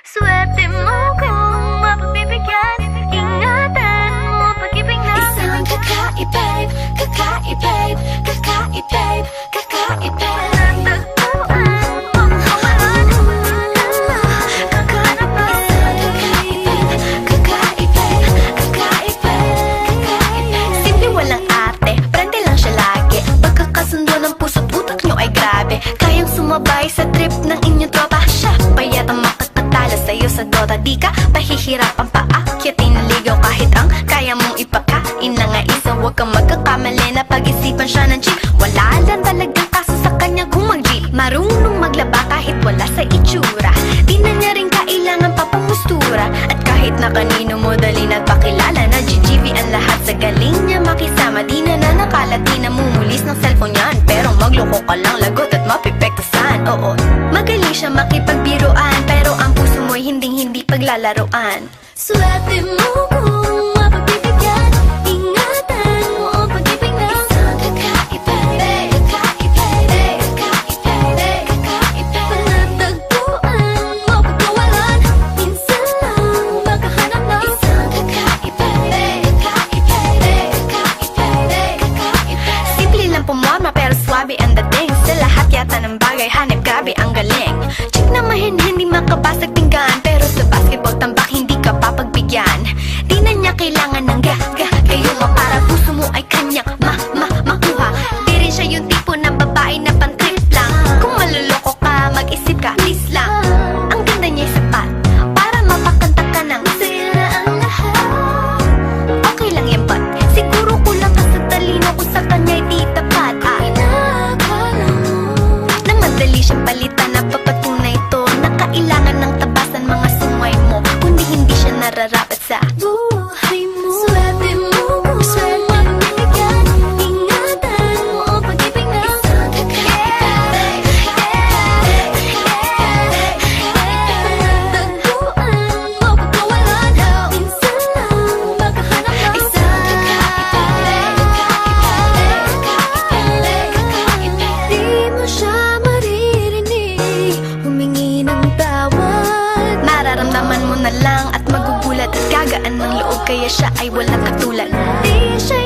Swerte mo kung mapagbibigyan. Ingatan mo pag-ibig na Isang kakaibig, kakaibig, kakaibig, kakaibig. natagpuan mong kawalan. Kakahanap na Simple walang ate, prende lang siya lagi. Pagkakasundo ng puso't utak nyo ay grabe. Kayang sumabay sa trip ng inyong tropa. Siya payat ang makakatala sa'yo sa Dota. Di ka pahihirapan pa akyatin ng ligaw. Kahit ang kaya mong ipakain na nga isa. Huwag kang magkakamali na pag-isipan siya ng chick. Wala lang talagang kaso sa kanya kung mag-G. Marunong maglaba kahit wala sa itsura. Di na niya rin kailangan pa pamustura. At kahit na kanino mo dali nagpakilala na GGV ang lahat sa galing niya makisama. Di na nakalati na mumulis ng cellphone yan. Pero magloko ka lang lagot at mapipektasan. Oo, magaling siya makipagbiruan. Pero ang puso mo'y hindi paglalaroan. Swerte mo kung mapagbibigyan. Ingatan mo ang pag-ibig na Isang kakaibig, kakaibig, kakaibig, kakaibig. natagpuan mo pagkawalan. Minsan lang makahanap na Isang kakaibig, kakaibig, kakaibig, kakaibig. Simple lang pumorma pero swabe ang dating. Sa lahat yata ng bagay hanep grabe ang galing. Chick na mahin hindi makabasag pinggan. Pero sa basketball tambak hindi ka papagbigyan. Di na niya kailangan ng kayo mo para puso mo ay kanyang makuha. Di rin siya yung tipo ng babae na pan-trip lang. Kung maluloko ka mag-isip ka please lang. Ang ganda niya sapat para mapakanta ka ng sila ang lahat. okay lang yan but siguro kulang ka sa talino kung sa kanya'y di tapat. Inakala mo Na madali siyang palitan na papatunay to na kailangan ng tabasan mga sungay mo. Kundi hindi siya nararapat sa buhay mo. Swerte mo kung mapagbibigyan. Ingatan mo ang pag-ibig na isang kakaibig. natagpuan mo pagkawalan. Minsan lang makahanap na Isang kakaibig, kakaibig, kakaibig. Di mo siya maririnig humingi ng tawad. Mararamdaman mo na lang at magugulat at gagaan ng loob kaya siya ay walang katulad. Di siya